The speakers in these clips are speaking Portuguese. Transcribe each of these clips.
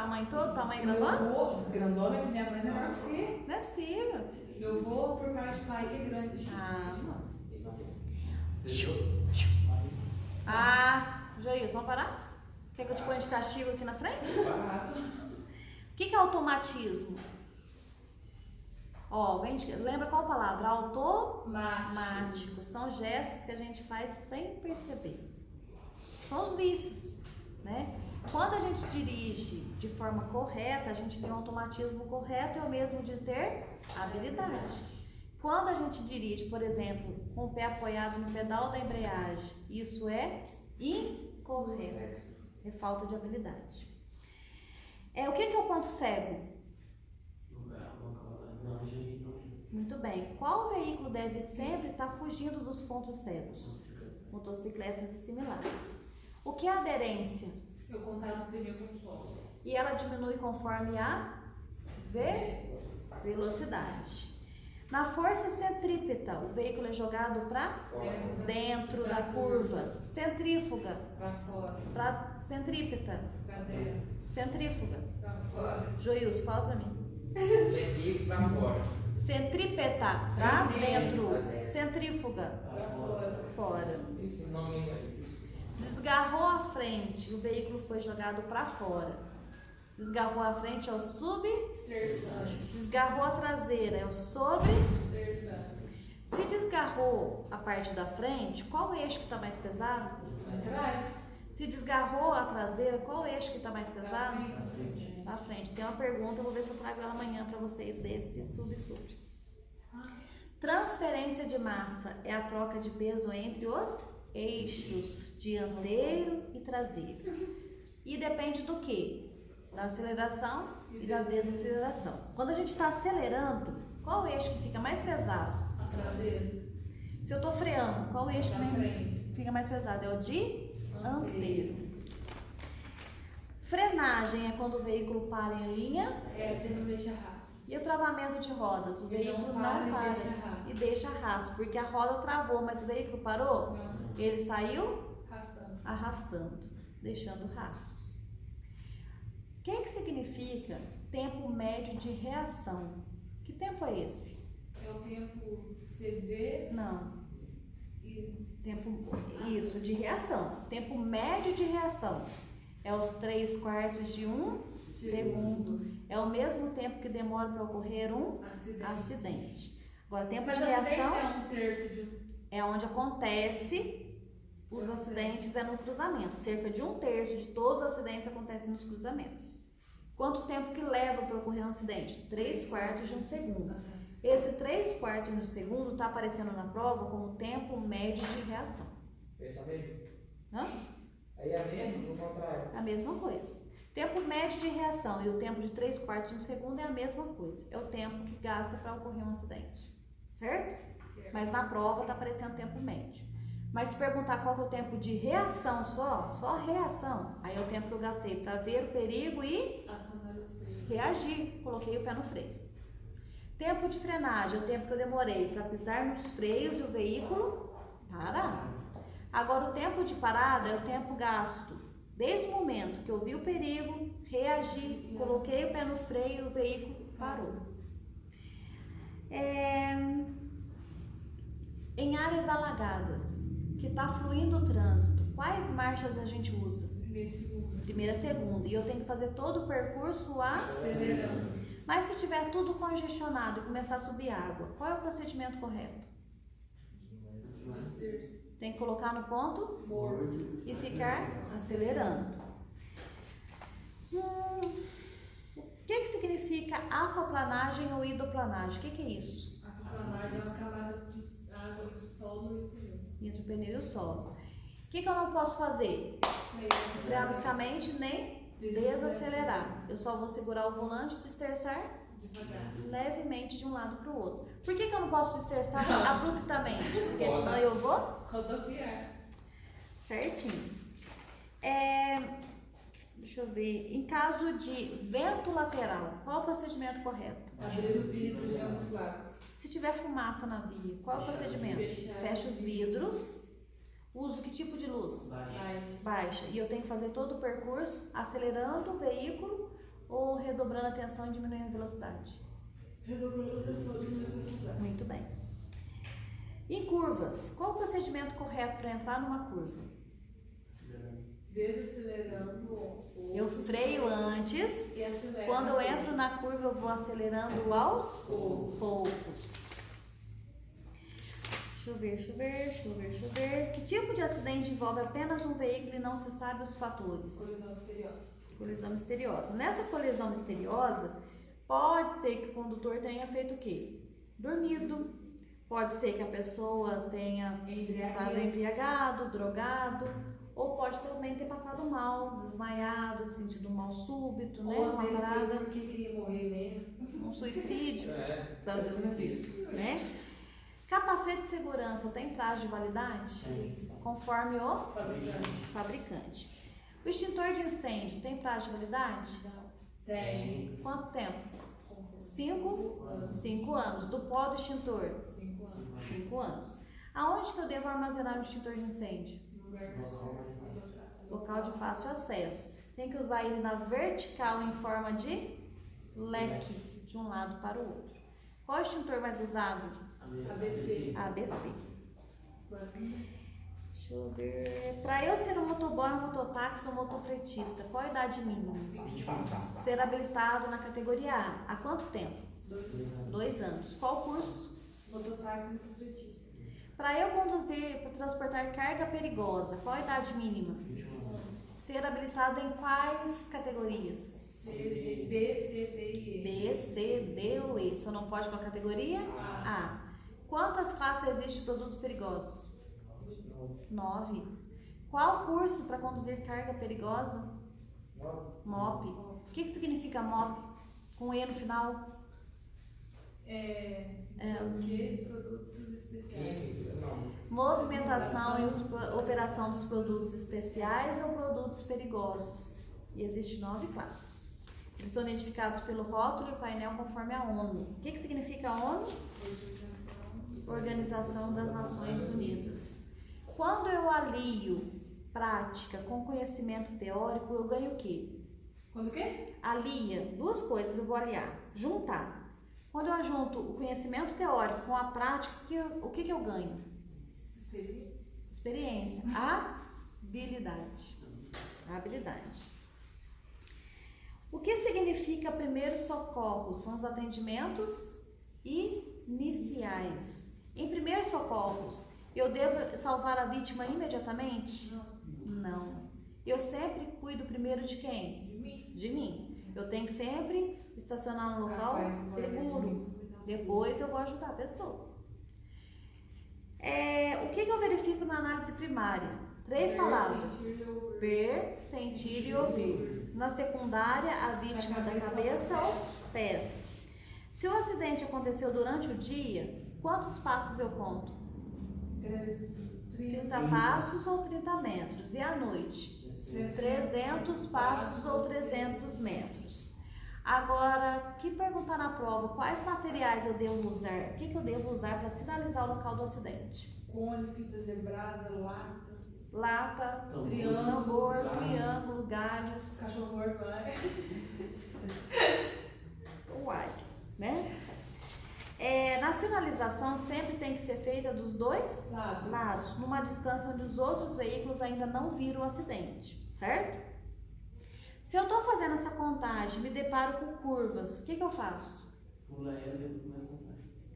tamanho todo? Tamanho grandona? Meu avô, grandona, mas minha mãe é menor que você. Não é possível. Meu avô, por parte de pai, que é grande. Ah, não. Jair, vamos parar? Quer que eu te ponha de castigo aqui na frente? Barato. O que é automatismo? Ó, lembra qual palavra? Automático. São gestos que a gente faz sem perceber. São os vícios, né? Quando a gente dirige de forma correta, a gente tem um automatismo correto, é o mesmo de ter habilidade. Quando a gente dirige, por exemplo, com o pé apoiado no pedal da embreagem, isso é incorreto, é falta de habilidade. O que é o ponto cego? Muito bem. Qual veículo deve sempre estar fugindo dos pontos cegos? Motocicletas e similares. O que é aderência? Eu contato o pneu com o solo. E ela diminui conforme a velocidade. Na força centrípeta, o veículo é jogado para dentro da curva. Centrífuga. Para fora. Para centrípeta. Para dentro. Centrífuga. Para fora. Joilton, fala para mim. Centrífuga para fora. Centrípeta, para dentro. Centrífuga, Para fora. Esse nome aí. Desgarrou a frente, o veículo foi jogado para fora. Desgarrou a frente é o Terçante. desgarrou a traseira é o sobre. Terçante. Se desgarrou a parte da frente, qual eixo que está mais pesado? Atrás. Se desgarrou a traseira, qual eixo que está mais pesado? Na frente. Na frente. Tem uma pergunta, eu vou ver se eu trago ela amanhã para vocês desse sub. Transferência de massa é a troca de peso entre os eixos dianteiro e traseiro. E depende do quê? Da aceleração e da desaceleração. Quando a gente está acelerando, qual eixo que fica mais pesado? A traseira. Se eu estou freando, qual eixo Na que frente. fica mais pesado? É o dianteiro. Frenagem é quando o veículo para em linha. Ele não deixa rastro. E o travamento de rodas? O Ele veículo não para não para e deixa rastro. e deixa rastro, porque a roda travou, mas o veículo parou? Não. Ele saiu Rastando. arrastando, deixando rastros. O que significa tempo médio de reação? Que tempo é esse? É o tempo CV Não, e isso, de reação. Tempo médio de reação é os 3/4 de um segundo. É o mesmo tempo que demora para ocorrer um acidente. Agora, tempo Mas de reação é um terço de é onde acontece os acidentes, é no cruzamento. Cerca de 1/3 de todos os acidentes acontecem nos cruzamentos. Quanto tempo que leva para ocorrer um acidente? 3/4 de um segundo. Esse 3/4 de um segundo está aparecendo na prova como tempo médio de reação. Pensa mesmo? Hã? Aí é mesmo, no contrário. A mesma coisa. Tempo médio de reação e o tempo de 3/4 de um segundo é a mesma coisa. É o tempo que gasta para ocorrer um acidente. Certo? Mas na prova está aparecendo tempo médio. Mas se perguntar qual que é o tempo de reação só reação, aí é o tempo que eu gastei para ver o perigo e acionar os freios. reagir. Coloquei o pé no freio. Tempo de frenagem é o tempo que eu demorei para pisar nos freios e o veículo parar. Agora, o tempo de parada é o tempo gasto desde o momento que eu vi o perigo, reagi, coloquei o pé no freio e o veículo parou. Em áreas alagadas, que está fluindo o trânsito, quais marchas a gente usa? Primeira e segunda. Primeira, segunda. E eu tenho que fazer todo o percurso Acelerando. Mas se tiver tudo congestionado e começar a subir água, qual é o procedimento correto? Os terços. Tem que colocar no ponto Morto. e ficar acelerando. O que significa aquaplanagem ou hidroplanagem? O que é isso? A aquaplanagem é uma camada de água entre o solo e o pneu. Entre o pneu e o solo. O que eu não posso fazer? Frear bruscamente nem desacelerar. Eu só vou segurar o volante e desterçar Devagar. levemente de um lado para o outro. Por que eu não posso desterçar abruptamente? Porque senão eu vou Rodoviário. certinho. Deixa eu ver. Em caso de vento lateral, qual o procedimento correto? Abrir os vidros de ambos lados. Se tiver fumaça na via, qual é o procedimento? Fecha os vidros. Uso que tipo de luz? Baixa. Baixa. E eu tenho que fazer todo o percurso acelerando o veículo ou redobrando a atenção e diminuindo a velocidade? Redobrando a atenção e diminuindo a velocidade. Muito bem. Em curvas, qual o procedimento correto para entrar numa curva? Desacelerando. Eu freio antes. E acelera. Quando eu entro na curva, eu vou acelerando aos poucos. Deixa eu ver. Que tipo de acidente envolve apenas um veículo e não se sabe os fatores? Colisão misteriosa. Colisão misteriosa. Nessa colisão misteriosa, pode ser que o condutor tenha feito o quê? Dormido. Pode ser que a pessoa tenha estado embriagado, drogado, ou pode também ter passado mal, desmaiado, sentido um mal súbito, né? Ou Uma parada, porque queria morrer mesmo. um suicídio, Faz sentido. né? Capacete de segurança tem prazo de validade? Conforme o fabricante. O extintor de incêndio tem prazo de validade? Tem. Quanto tempo? 5 anos. Do pó do extintor? 5 anos. 5 anos. Aonde que eu devo armazenar o extintor de incêndio? Local de fácil acesso. Tem que usar ele na vertical em forma de leque, de um lado para o outro. Qual é o extintor mais usado? ABC. Deixa eu ver. Para eu ser um motoboy, um mototáxi ou um motofretista, qual a idade mínima? 24. Ser habilitado na categoria A. Há quanto tempo? 2 anos. Qual curso? Mototáxi e motociclista. Para eu conduzir, para transportar carga perigosa, qual a idade mínima? 21. Ser habilitado em quais categorias? B, C, D ou E. Só não pode com a categoria A. Quantas classes existem de produtos perigosos? 9. Qual curso para conduzir carga perigosa? MOP. O que significa MOP? Com E no final? Produtos especiais. Movimentação e operação dos produtos especiais ou produtos perigosos. E existem 9 classes. Eles são identificados pelo rótulo e o painel conforme a ONU. O que significa a ONU? Organização das Nações Unidas. Quando eu alio prática com conhecimento teórico, eu ganho o quê? Quando o quê? Alia, 2 coisas eu vou aliar, juntar. Quando eu junto o conhecimento teórico com a prática, o que eu ganho? Experiência. Habilidade. O que significa primeiro socorro? São os atendimentos iniciais. Em primeiros socorros, eu devo salvar a vítima imediatamente? Não. Eu sempre cuido primeiro de quem? De mim. Eu tenho que sempre estacionar no local seguro. Depois eu vou ajudar a pessoa. O que eu verifico na análise primária? 3 palavras. Ver, sentir e ouvir. Na secundária, a vítima da cabeça aos pés. Se o acidente aconteceu durante o dia, quantos passos eu conto? 30 passos ou 30 metros. E à noite? 300 passos ou 300 metros. Agora, que perguntar na prova, quais materiais eu devo usar? O que eu devo usar para sinalizar o local do acidente? Cone, fita zebrada, Lata, tambor, triângulo, galhos. cachorro vai. Uai, né? Na sinalização sempre tem que ser feita dos 2 lados, numa distância onde os outros veículos ainda não viram o acidente, certo? Se eu estou fazendo essa contagem, me deparo com curvas, o que eu faço? Pula ela e começa a contar.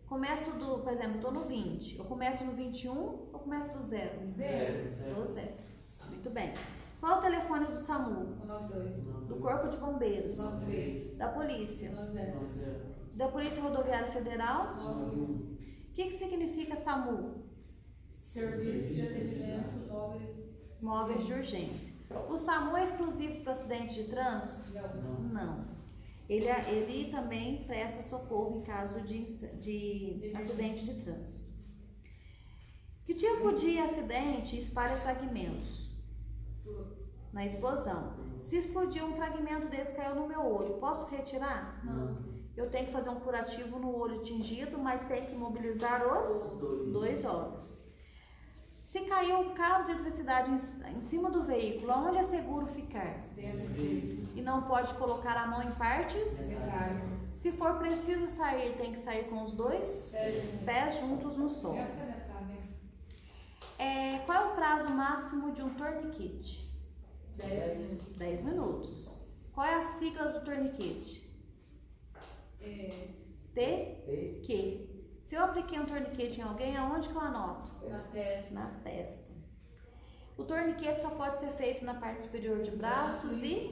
Começo por exemplo, estou no 20, eu começo no 21 ou começo do 0? Do 0. Muito bem. Qual é o telefone do SAMU? 92. Do Corpo de Bombeiros? 93. Da Polícia? 90. Da Polícia Rodoviária Federal? 91. O que significa SAMU? Serviço de atendimento Móveis de urgência. O SAMU é exclusivo para acidente de trânsito? Não. Ele também presta socorro em caso de acidente de trânsito. Que tipo de acidente espalha fragmentos? Na explosão. Se explodir um fragmento desse, caiu no meu olho, posso retirar? Não. Eu tenho que fazer um curativo no olho atingido, mas tem que mobilizar os 2 olhos. Se caiu um cabo de eletricidade em cima do veículo, onde é seguro ficar? E não pode colocar a mão em partes? Se for preciso sair, tem que sair com os dois pés juntos no solo. Qual é o prazo máximo de um torniquete? 10 minutos. Qual é a sigla do torniquete? T-Q. Se eu apliquei um torniquete em alguém, aonde que eu anoto? Na testa. O torniquete só pode ser feito na parte superior de braços e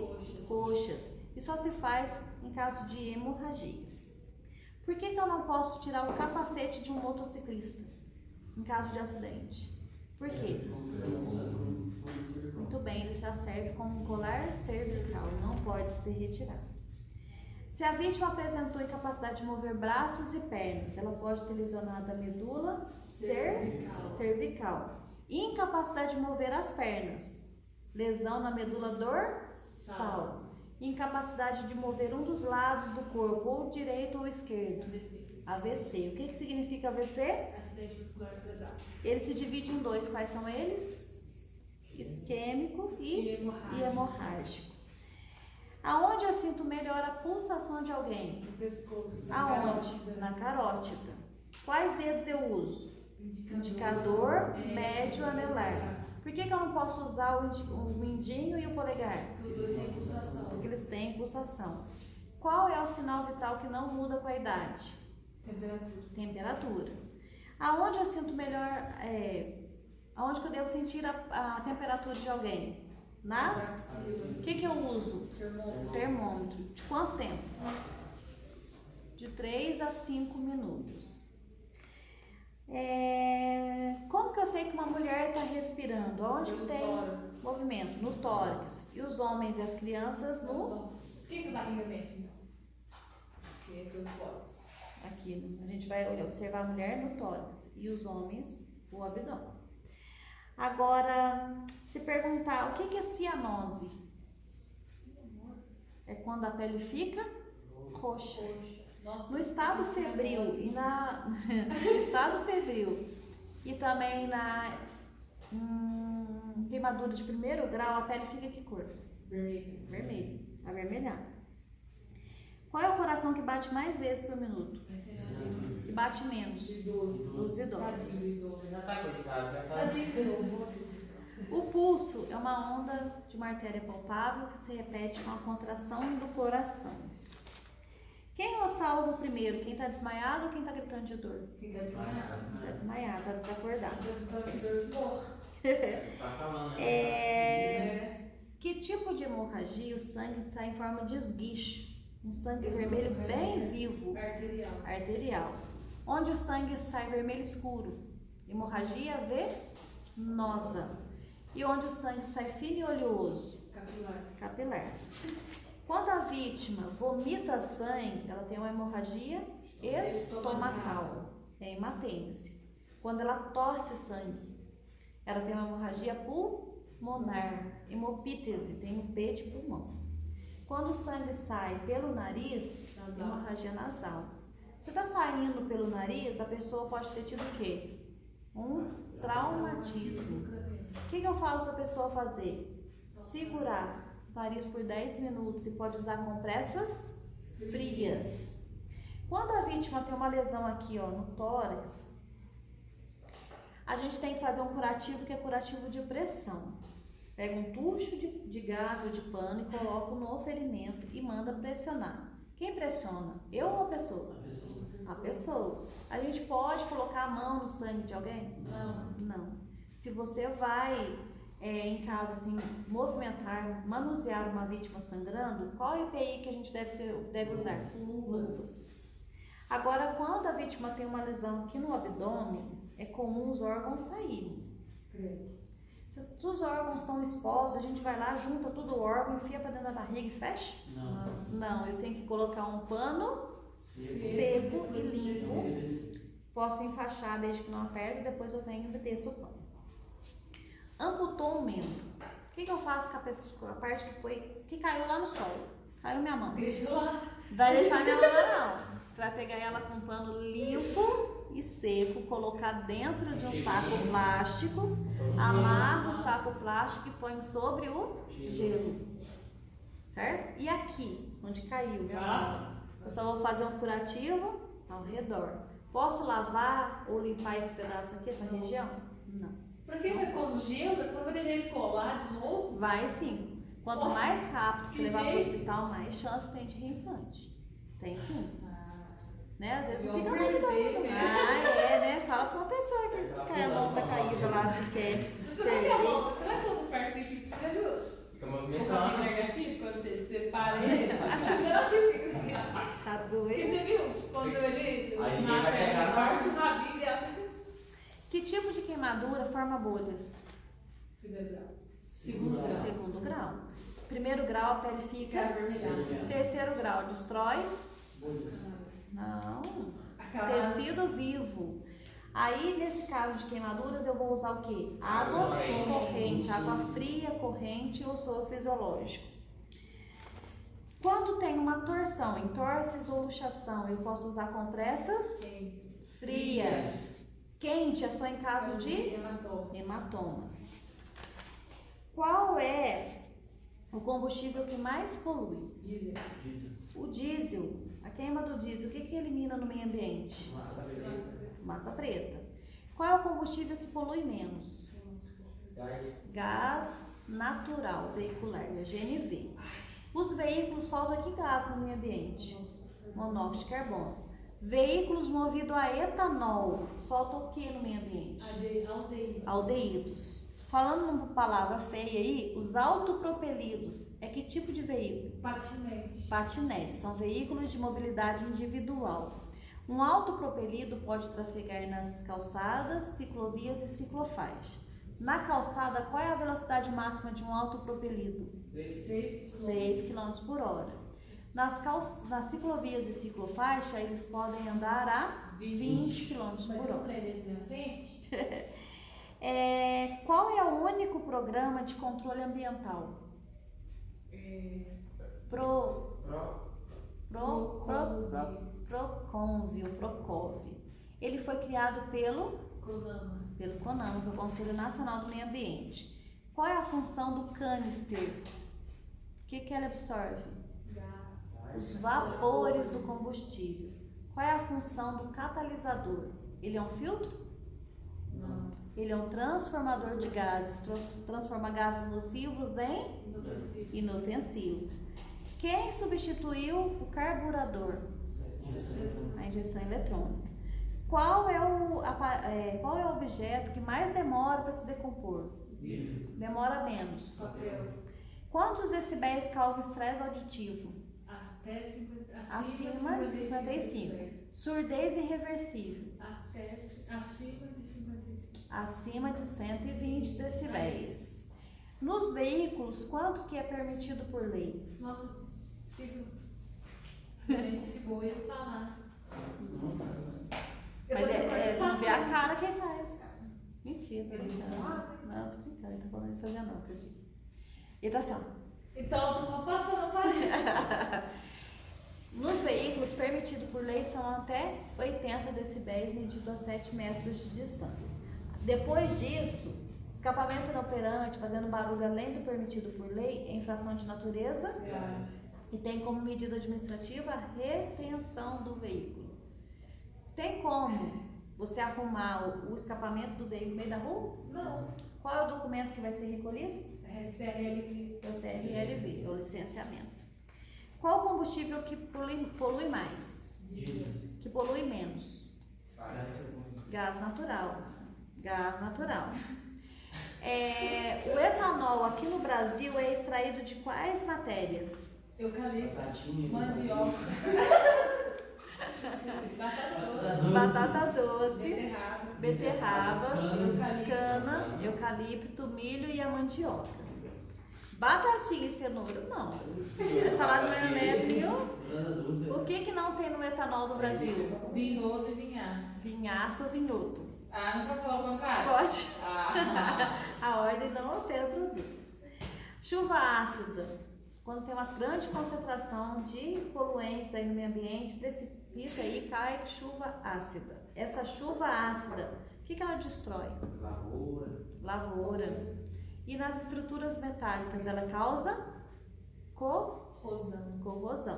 coxas. E só se faz em caso de hemorragias. Por que eu não posso tirar o capacete de um motociclista em caso de acidente? Por quê? Muito bem, ele já serve como um colar cervical, não pode ser retirado. Se a vítima apresentou incapacidade de mover braços e pernas, ela pode ter lesionado a medula cervical. Incapacidade de mover as pernas, lesão na medula dorsal. Incapacidade de mover um dos lados do corpo, ou direito ou esquerdo. AVC. O que significa AVC? Acidente muscular cerebral. Ele se divide em dois. Quais são eles? Isquêmico e hemorrágico. Aonde eu sinto melhor a pulsação de alguém? No pescoço. Aonde? Na carótida. Quais dedos eu uso? Indicador, médio, anelar. Por que eu não posso usar o mindinho e o polegar? Porque eles têm pulsação. Qual é o sinal vital que não muda com a idade? Temperatura. Aonde eu sinto melhor, aonde que eu devo sentir a temperatura de alguém? O que eu uso? Termômetro. De quanto tempo? De 3 a 5 minutos. Como que eu sei que uma mulher está respirando? Onde que tem movimento? No tórax. E os homens e as crianças no... Por que a barriga mexe, então? Se é pelo tórax. Aqui, a gente vai observar a mulher no tórax e os homens o abdômen. Agora, se perguntar, o que é cianose? É quando a pele fica roxa. No estado febril e também na queimadura de primeiro grau, a pele fica que cor? Vermelha, avermelhada. Qual é o coração que bate mais vezes por minuto? Que bate menos? Dos idosos. Já tá coitado, já tá. O pulso é uma onda de uma artéria palpável que se repete com a contração do coração. Quem o salva primeiro? Quem está desmaiado ou quem está gritando de dor? Quem tá desmaiado? Está desmaiado, está desacordado. Tá falando, né? Que tipo de hemorragia? O sangue sai em forma de esguicho. Um sangue vermelho bem vivo. Arterial. Onde o sangue sai vermelho escuro? Hemorragia venosa. E onde o sangue sai fino e oleoso? Capilar. Quando a vítima vomita sangue, ela tem uma hemorragia estomacal, é hematêmese. Quando ela tosse sangue, ela tem uma hemorragia pulmonar, hemopítese, tem um P de pulmão. Quando o sangue sai pelo nariz, hemorragia nasal. Se está saindo pelo nariz, a pessoa pode ter tido o quê? Um traumatismo. O que eu falo para a pessoa fazer? Segurar o nariz por 10 minutos e pode usar compressas frias. Quando a vítima tem uma lesão aqui, ó, no tórax, a gente tem que fazer um curativo que é curativo de pressão. Pega um tucho de gás ou de pano e coloca no ferimento e manda pressionar. Quem pressiona? Eu ou a pessoa? A pessoa. A gente pode colocar a mão no sangue de alguém? Não. Se você vai, em caso assim, movimentar, manusear uma vítima sangrando, qual EPI que a gente deve usar? Luvas. Agora, quando a vítima tem uma lesão aqui no abdômen, é comum os órgãos saírem. Se os órgãos estão expostos, a gente vai lá, junta tudo o órgão, enfia para dentro da barriga e fecha? Não, eu tenho que colocar um pano seco e limpo. Posso enfaixar desde que não aperte, depois eu venho e desço o pano. Amputou um membro. O que eu faço com a parte que caiu lá no solo? Caiu minha mão. Deixa lá. Vai deixar minha mão lá não. Você vai pegar ela com um pano limpo e seco, colocar dentro de um saco plástico, amarra o saco plástico e põe sobre o gelo. Certo? E aqui, onde caiu, meu amor, eu só vou fazer um curativo ao redor. Posso lavar ou limpar esse pedaço aqui, essa região? Não. Pra que vai pôr no gelo? Depois vai deixar de colar de novo? Vai sim. Quanto mais rápido você levar para o hospital, mais chance tem de reimplante. Tem sim. Né? Às vezes não fica muito bom. Né? Fala pra uma pessoa que a mão tá caída lá, se quer perder. Será que o perfil você já viu? Fica O movimentando. caminho negativo, quando você separa ele? Será que fica assim? Tá Porque doido? você viu? Quando ele Aí ninguém vai pegar na parte o rabinho dela. Que tipo de queimadura forma bolhas? Primeiro grau. Segundo grau. Segundo grau. Primeiro grau, a pele fica. Avermelhado. Terceiro grau, destrói. Bolhas. Não. Acabado. Tecido vivo. Aí, nesse caso de queimaduras, eu vou usar o quê? Água corrente, água fria, corrente ou soro fisiológico. Quando tem uma torção, entorses ou luxação, eu posso usar compressas Sim. frias. Quente é só em caso de Hematópolis. hematomas. Qual é o combustível que mais polui? Diesel. O diesel. A queima do diesel, o que elimina no meio ambiente? Fumaça preta. Qual é o combustível que polui menos? Gás natural veicular, é GNV. Os veículos soltam aqui gás no meio ambiente? Monóxido de carbono. Veículos movidos a etanol soltam o que no meio ambiente? Aldeídos. Falando uma palavra feia aí, os autopropelidos é que tipo de veículo? Patinete. Patinetes, são veículos de mobilidade individual. Um autopropelido pode trafegar nas calçadas, ciclovias e ciclofaixa. Na calçada, qual é a velocidade máxima de um autopropelido? 6 km por hora. Nas ciclovias e ciclofaixa, eles podem andar a 20 km Mas por eu hora. ele na frente? Qual é o único programa de controle ambiental? Procov. Ele foi criado pelo CONAMA, pelo Conselho Nacional do Meio Ambiente. Qual é a função do canister? O que ele absorve? Os vapores do combustível. Qual é a função do catalisador? Ele é um filtro? Não. Ele é um transformador de gases, transforma gases nocivos em inofensivos. Quem substituiu o carburador? A injeção eletrônica. Qual é o objeto que mais demora para se decompor? Demora menos. Papel. Quantos decibéis causa estresse auditivo? Acima de 55. Surdez irreversível? Acima de 55. Acima de 120 decibéis. Nos veículos, quanto que é permitido por lei? Nossa, isso de boa ia falar. Mas você não vê a cara quem faz. Mentira, tô brincando. Não, tô brincando, ele tá falando de fazer não, tadinho. Ele tá assim, ó. Então, eu tô passando para ele. Nos veículos, permitido por lei, são até 80 decibéis, medido a 7 metros de distância. Depois disso, escapamento inoperante, fazendo barulho além do permitido por lei, é infração de natureza e tem como medida administrativa a retenção do veículo. Tem como você arrumar o escapamento do veículo no meio da rua? Não. Qual é o documento que vai ser recolhido? CRLV. É o CRLV, é o licenciamento. Qual o combustível que polui mais? Que polui menos? Gás natural. Gás natural. O etanol aqui no Brasil é extraído de quais matérias? Eucalipto. Mandioca. Batata doce, Beterraba. cana, eucalipto, milho e a mandioca. Batatinha e cenoura, não. Salada de maionese, viu? O que não tem no etanol do Brasil? Vinhoto e vinhaço. Vinhaço ou vinhoto? Não pra falar o contrário? Pode. A ordem não altera o produto. Chuva ácida. Quando tem uma grande concentração de poluentes aí no meio ambiente, precipita e cai chuva ácida. essa chuva ácida, o que ela destrói? Lavoura. E nas estruturas metálicas, ela causa corrosão.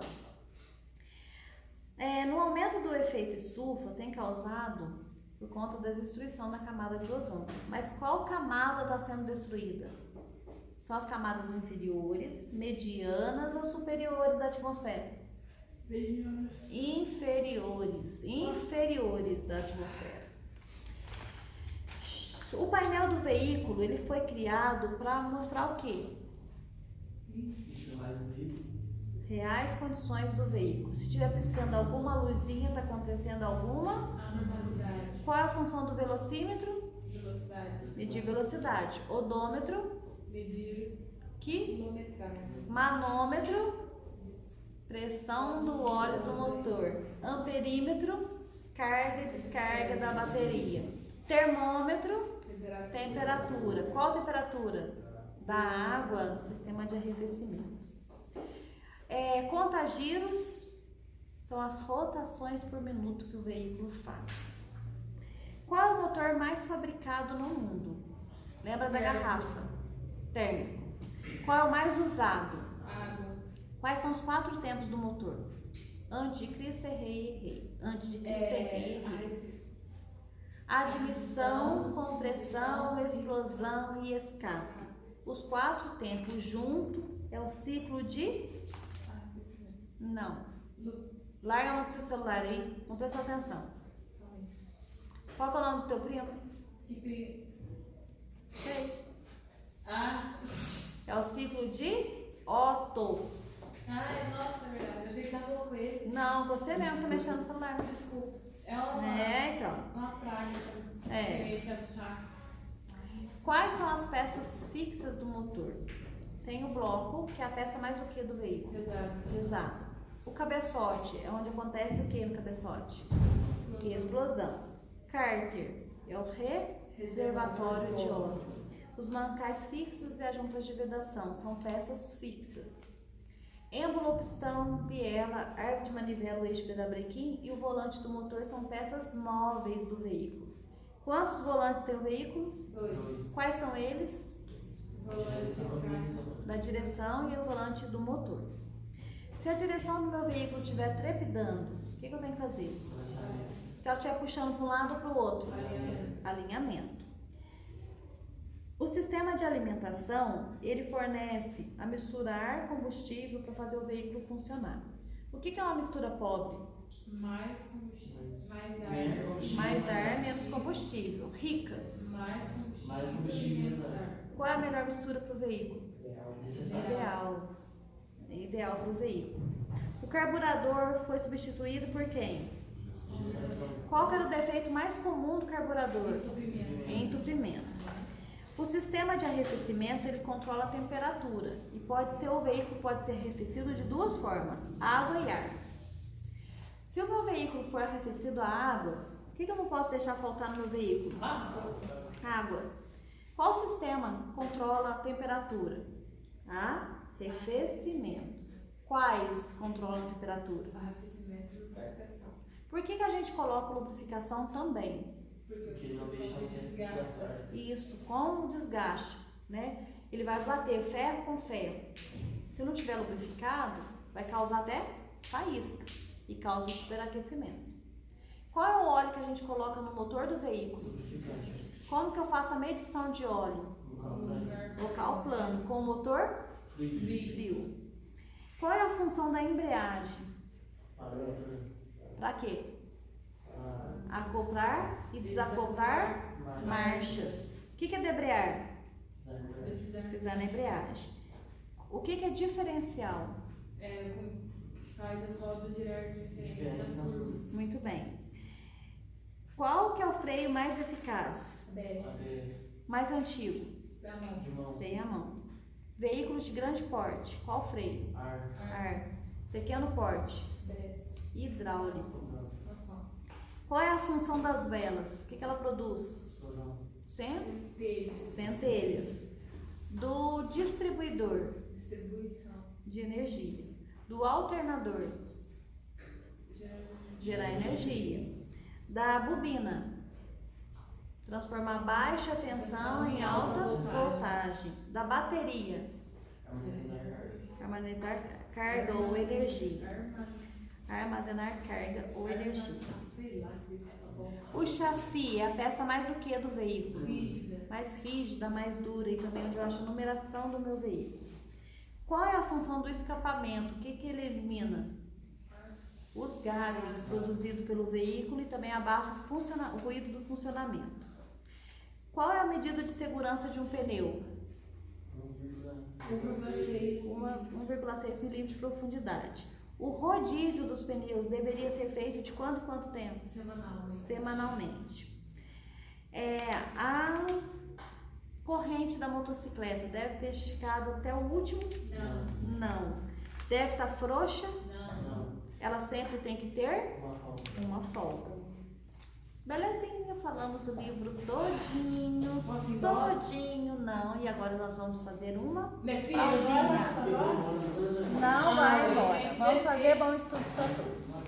No aumento do efeito estufa, tem causado por conta da destruição da camada de ozônio. Mas qual camada está sendo destruída? São as camadas inferiores, medianas ou superiores da atmosfera? Inferiores da atmosfera. O painel do veículo, ele foi criado para mostrar o quê? Reais condições do veículo. Se estiver piscando alguma luzinha, está acontecendo alguma anormalidade. Qual é a função do velocímetro? Velocidade. Medir velocidade. Odômetro? Medir quilometragem. Manômetro? Pressão do óleo do motor. Amperímetro? Carga e descarga da bateria. Termômetro? Temperatura. Qual temperatura? Da água do sistema de arrefecimento. Contagiros são as rotações por minuto que o veículo faz. Qual é o motor mais fabricado no mundo? Lembra da garrafa? Térmico. Qual é o mais usado? Água. Quais são os 4 tempos do motor? Antes de Cristo é rei. Antes de Cristo é rei. Admissão, compressão, explosão e escape. Os 4 tempos junto é o ciclo de... Não. Larga a mão do seu celular aí, vamos prestar atenção. Qual que é o nome do teu primo? Que primo? Sei. É o ciclo de Otto. Nossa, é verdade. Eu achei que tava com ele. Não, você mesmo tá mexendo no celular. Desculpa. Então. Uma praga. Quais são as peças fixas do motor? Tem o bloco, que é a peça mais o que do veículo? Pesado. O cabeçote é onde acontece o que no cabeçote? Que é explosão. Cárter é o reservatório de óleo. Os mancais fixos e as juntas de vedação são peças fixas. Êmbolo, pistão, biela, árvore de manivela, o eixo pedabrequim e o volante do motor são peças móveis do veículo. Quantos volantes tem o veículo? 2. Quais são eles? Volante Da direção e o volante do motor. Se a direção do meu veículo estiver trepidando, o que eu tenho que fazer? Se ela estiver puxando para um lado ou para o outro? Alinhamento. O sistema de alimentação, ele fornece a mistura ar-combustível para fazer o veículo funcionar. O que é uma mistura pobre? Mais combustível. Mais ar, menos combustível. Rica. Mais combustível. Qual é a melhor mistura para o veículo? Ideal para o veículo. O carburador foi substituído por quem? Qual que era o defeito mais comum do carburador? Entupimento. O sistema de arrefecimento, ele controla a temperatura e o veículo pode ser arrefecido de 2 formas, água e ar. Se o meu veículo for arrefecido a água, o que eu não posso deixar faltar no meu veículo? Água. Qual sistema controla a temperatura? Arrefecimento. Quais controlam a temperatura? Arrefecimento e lubrificação. Por que a gente coloca lubrificação também? Porque não deixa de desgastar. Isso, com o desgaste, né? Ele vai bater ferro com ferro. Se não tiver lubrificado, vai causar até faísca e causa superaquecimento. Qual é o óleo que a gente coloca no motor do veículo? Como que eu faço a medição de óleo? Local plano, com o motor frio. Qual é a função da embreagem? Para quê? Acoplar e desacoplar marchas. O que é debrear? Pisar na embreagem. O que é diferencial? Faz as rodas girar diferentes das curvas. Muito bem. Qual que é o freio mais eficaz? Mais antigo? Freio a mão. Veículos de grande porte, qual freio? Ar. Pequeno porte? Hidráulico. Qual é a função das velas? O que ela produz? Centelhas. Do distribuidor? Distribuição. De energia. Do alternador? Gerar energia. Da bobina. Transformar baixa tensão em alta voltagem. Da bateria. Armazenar carga ou energia. Armazenar carga ou energia. O chassi é a peça mais o que do veículo? Mais rígida, mais dura e também onde eu acho a numeração do meu veículo. Qual é a função do escapamento? O que ele elimina? Os gases produzidos pelo veículo e também abafa o ruído do funcionamento. Qual é a medida de segurança de um pneu? 1,6 milímetros de profundidade. O rodízio dos pneus deveria ser feito de quanto tempo? Semanalmente. A corrente da motocicleta deve ter esticado até o último? Não. Deve estar frouxa? Não. Ela sempre tem que ter? Uma folga. Belezinha, falamos o livro todinho. Todinho, não. E agora nós vamos fazer uma provinha. Não vai embora. Vamos fazer bons estudos para todos.